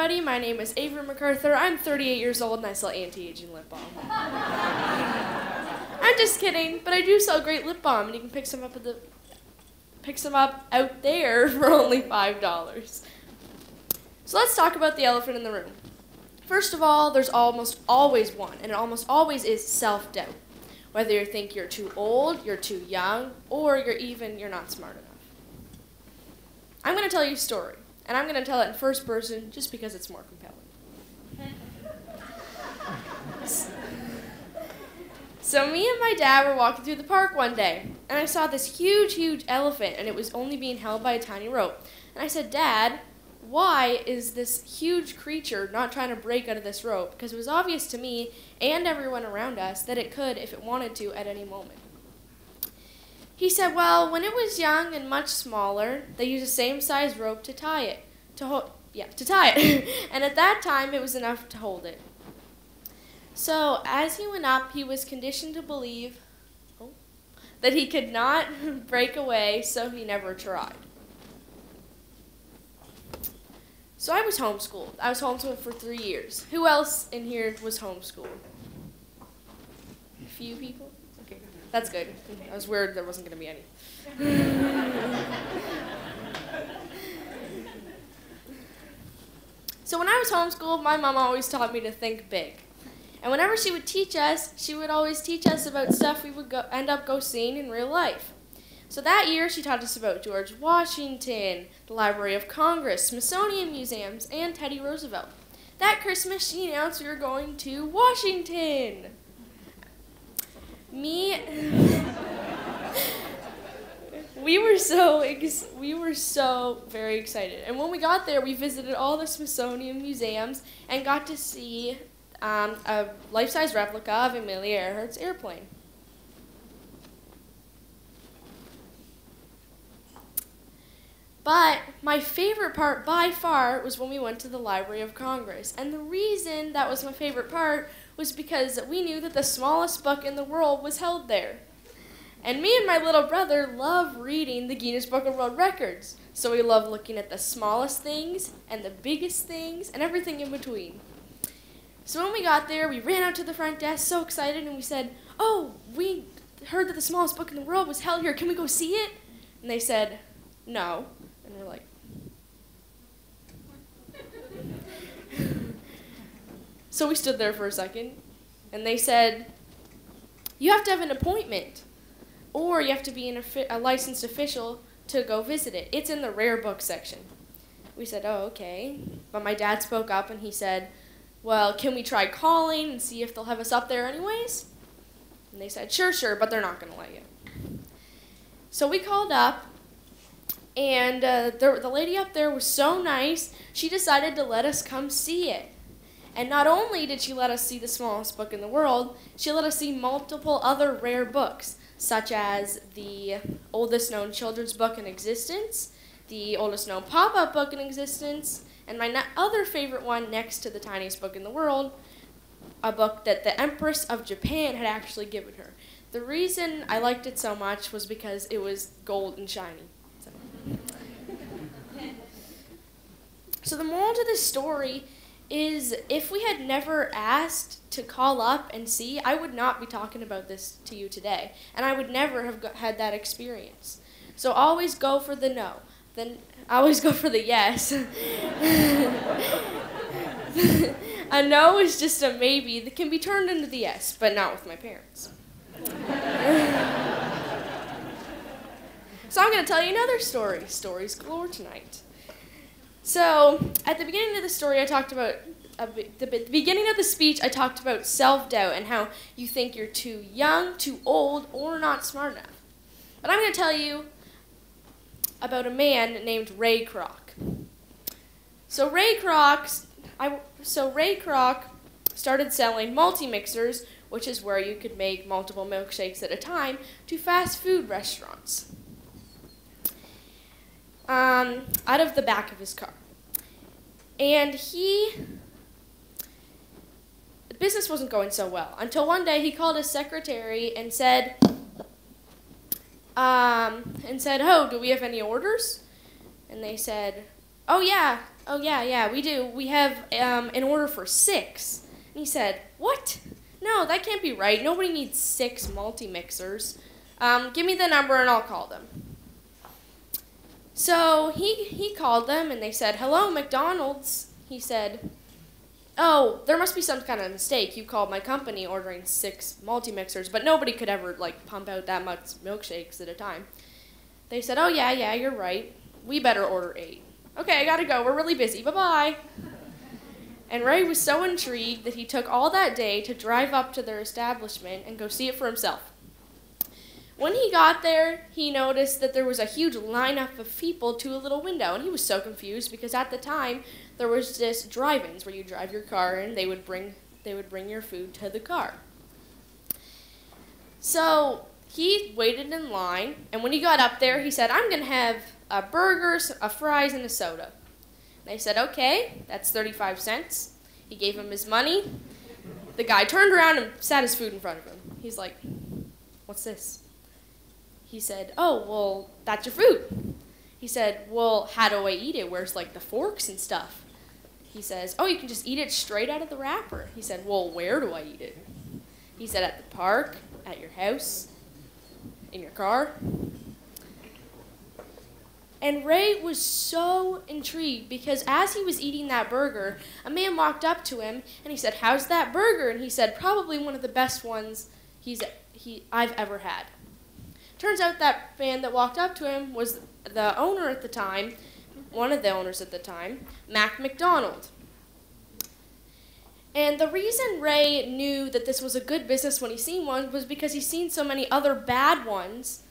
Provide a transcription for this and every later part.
everybody. My name is Avery McCarthur. I'm 38 years old and I sell anti-aging lip balm. I'm just kidding, but I do sell great lip balm, and you can pick some up out there for only $5. So let's talk about the elephant in the room. First of all, there's almost always one, and it almost always is self-doubt. Whether you think you're too old, you're too young, or you're not smart enough. I'm going to tell you a story, and I'm going to tell it in first person just because it's more compelling. So me and my dad were walking through the park one day, and I saw this huge, huge elephant, and it was only being held by a tiny rope. And I said, "Dad, why is this huge creature not trying to break out of this rope?" Because it was obvious to me and everyone around us that it could if it wanted to at any moment. He said, "Well, when it was young and much smaller, they used the same size rope to tie it. To tie it. And at that time, it was enough to hold it." So as he went up, he was conditioned to believe that he could not break away, so he never tried. So I was homeschooled. I was homeschooled for 3 years. Who else in here was homeschooled? A few people? Okay, that's good. I was worried there wasn't going to be any. So when I was homeschooled, my mom always taught me to think big. And whenever she would teach us, she would always teach us about stuff we would end up seeing in real life. So that year, she taught us about George Washington, the Library of Congress, Smithsonian museums, and Teddy Roosevelt. That Christmas, she announced we were going to Washington. We were so very excited. And when we got there, we visited all the Smithsonian museums and got to see a life-size replica of Amelia Earhart's airplane. But my favorite part by far was when we went to the Library of Congress. And the reason that was my favorite part was because we knew that the smallest book in the world was held there. And me and my little brother love reading the Guinness Book of World Records. So we love looking at the smallest things and the biggest things and everything in between. So when we got there, we ran out to the front desk so excited, and we said, "Oh, we heard that the smallest book in the world was held here. Can we go see it?" And they said, "No." And we're like, so we stood there for a second, and they said, "You have to have an appointment, or you have to be a licensed official to go visit it. It's in the rare book section." We said, "Oh, okay." But my dad spoke up, and he said, "Well, can we try calling and see if they'll have us up there anyways?" And they said, Sure, but they're not going to let you." So we called up, and the lady up there was so nice, she decided to let us come see it. And not only did she let us see the smallest book in the world, she let us see multiple other rare books, such as the oldest known children's book in existence, the oldest known pop-up book in existence, and my other favorite one next to the tiniest book in the world, a book that the Empress of Japan had actually given her. The reason I liked it so much was because it was gold and shiny. So the moral to this story is, if we had never asked to call up and see, I would not be talking about this to you today, and I would never have had that experience. So always go for the no. Then always go for the yes. A no is just a maybe that can be turned into the yes, but not with my parents. So I'm going to tell you another story. Stories galore tonight. So at the beginning of the story, I talked about, the beginning of the speech, I talked about self-doubt and how you think you're too young, too old, or not smart enough. But I'm going to tell you about a man named Ray Kroc. So Ray Kroc started selling multi-mixers, which is where you could make multiple milkshakes at a time, to fast food restaurants out of the back of his car. And the business wasn't going so well until one day he called his secretary and said, "Oh, do we have any orders?" And they said, "Oh yeah, "Oh, yeah, we do. We have an order for 6. And he said, "What? No, that can't be right. Nobody needs 6 multi-mixers. Give me the number and I'll call them." So he called them and they said, "Hello, McDonald's." He said, "Oh, there must be some kind of mistake. You called my company ordering 6 multi-mixers, but nobody could ever pump out that much milkshakes at a time." They said, "Oh, yeah, you're right. We better order 8. Okay, I gotta go. We're really busy. Bye-bye." And Ray was so intrigued that he took all that day to drive up to their establishment and go see it for himself. When he got there, he noticed that there was a huge lineup of people to a little window, and he was so confused because at the time there was just drive-ins where you drive your car and they would bring your food to the car. So he waited in line, and when he got up there, he said, "I'm going to have a burger, a fries, and a soda." They said, "Okay, that's 35 cents. He gave him his money. The guy turned around and sat his food in front of him. He's like, "What's this?" He said, "Oh, well, that's your food." He said, "Well, how do I eat it? Where's the forks and stuff?" He says, "Oh, you can just eat it straight out of the wrapper." He said, "Well, where do I eat it?" He said, "At the park, at your house, in your car." And Ray was so intrigued because as he was eating that burger, a man walked up to him and he said, "How's that burger?" And he said, "Probably one of the best ones I've ever had." Turns out that man that walked up to him was the owner at the time, one of the owners at the time, Mac McDonald. And the reason Ray knew that this was a good business when he seen one was because he's seen so many other bad ones.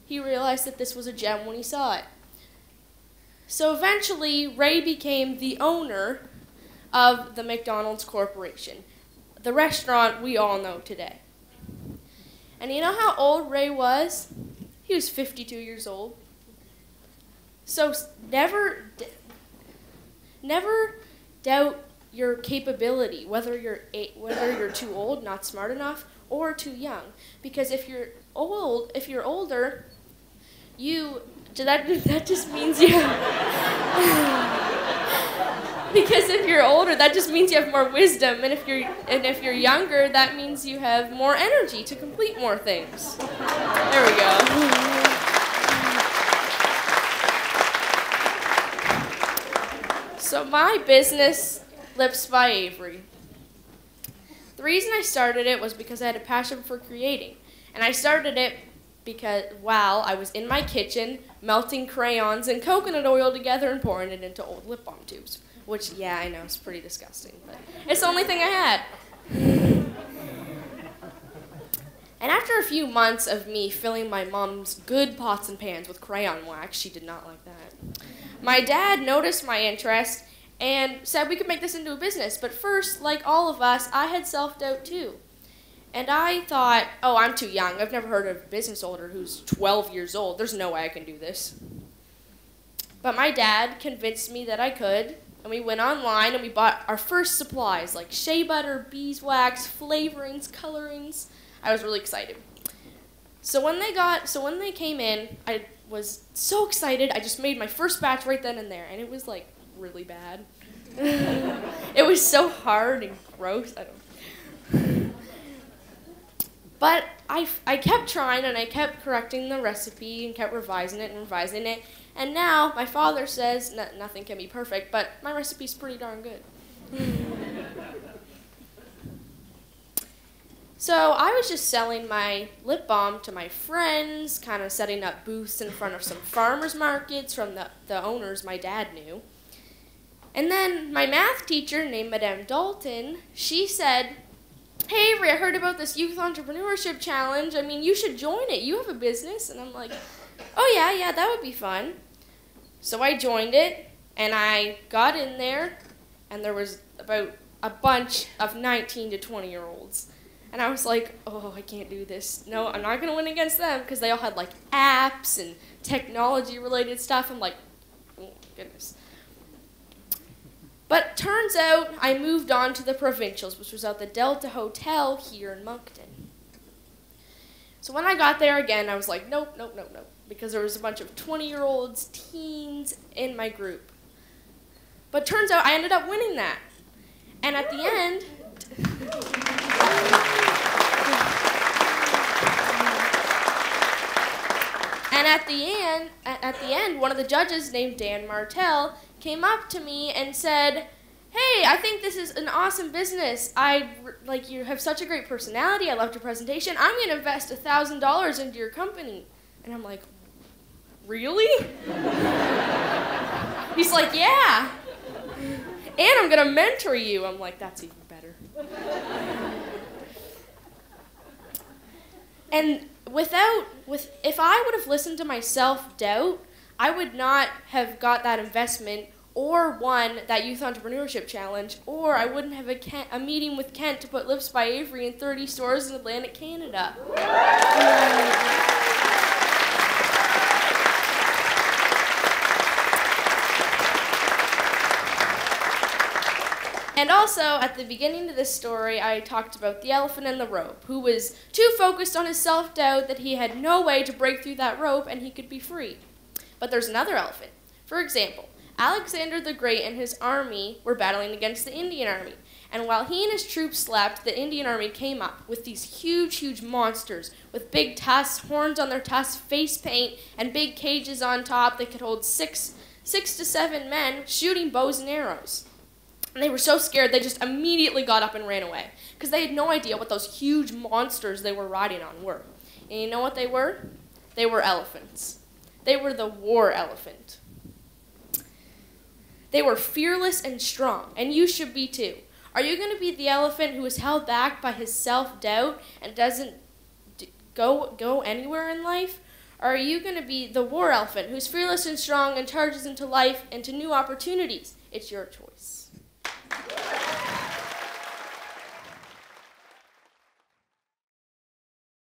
He realized that this was a gem when he saw it. So eventually, Ray became the owner of the McDonald's Corporation, the restaurant we all know today. And you know how old Ray was? He was 52 years old. So never doubt your capability, whether you're too old, not smart enough, or too young. Because if you're older, that just means you. Because if you're older, that just means you have more wisdom, and if you're younger, that means you have more energy to complete more things. There we go. So my business, Lips by Avery. The reason I started it was because I had a passion for creating, and I started it because while I was in my kitchen melting crayons and coconut oil together and pouring it into old lip balm tubes. Which, yeah, I know, it's pretty disgusting, but it's the only thing I had. And after a few months of me filling my mom's good pots and pans with crayon wax, she did not like that, my dad noticed my interest and said we could make this into a business. But first, like all of us, I had self-doubt too. And I thought, oh, I'm too young. I've never heard of a business owner who's 12 years old. There's no way I can do this. But my dad convinced me that I could. And we went online and we bought our first supplies like shea butter, beeswax, flavorings, colorings. I was really excited. So when they came in, I was so excited. I just made my first batch right then and there, and it was really bad. It was so hard and gross. But I kept trying and I kept correcting the recipe and kept revising it. And now my father says nothing can be perfect, but my recipe's pretty darn good. So I was just selling my lip balm to my friends, kind of setting up booths in front of some farmers markets from the owners my dad knew. And then my math teacher named Madame Dalton, she said, "Hey Avery, I heard about this youth entrepreneurship challenge. I mean, you should join it. You have a business." And I'm like, "Oh yeah, that would be fun." So I joined it, and I got in there, and there was about a bunch of 19 to 20-year-olds. And I was like, oh, I can't do this. No, I'm not going to win against them, because they all had apps and technology-related stuff. I'm like, oh, goodness. But turns out I moved on to the Provincials, which was at the Delta Hotel here in Moncton. So when I got there again, I was like, nope, because there was a bunch of 20-year-olds, teens in my group. But turns out I ended up winning that. And at the end, one of the judges named Dan Martell came up to me and said, "Hey, I think this is an awesome business. You have such a great personality. I loved your presentation. I'm going to invest $1,000 into your company." And I'm like, "Really?" He's like, "Yeah. And I'm going to mentor you." I'm like, "That's even better." And if I would have listened to my self-doubt, I would not have got that investment or won that Youth Entrepreneurship Challenge, or I wouldn't have a meeting with Kent to put Lips by Avery in 30 stores in Atlantic Canada. And also, at the beginning of this story, I talked about the elephant and the rope, who was too focused on his self-doubt that he had no way to break through that rope and he could be free. But there's another elephant. For example, Alexander the Great and his army were battling against the Indian army. And while he and his troops slept, the Indian army came up with these huge, huge monsters with big tusks, horns on their tusks, face paint, and big cages on top that could hold six to seven men shooting bows and arrows. And they were so scared they just immediately got up and ran away because they had no idea what those huge monsters they were riding on were. And you know what they were? They were elephants. They were the war elephant. They were fearless and strong, and you should be too. Are you going to be the elephant who is held back by his self-doubt and doesn't go anywhere in life? Or are you going to be the war elephant who's fearless and strong and charges into life and to new opportunities? It's your choice.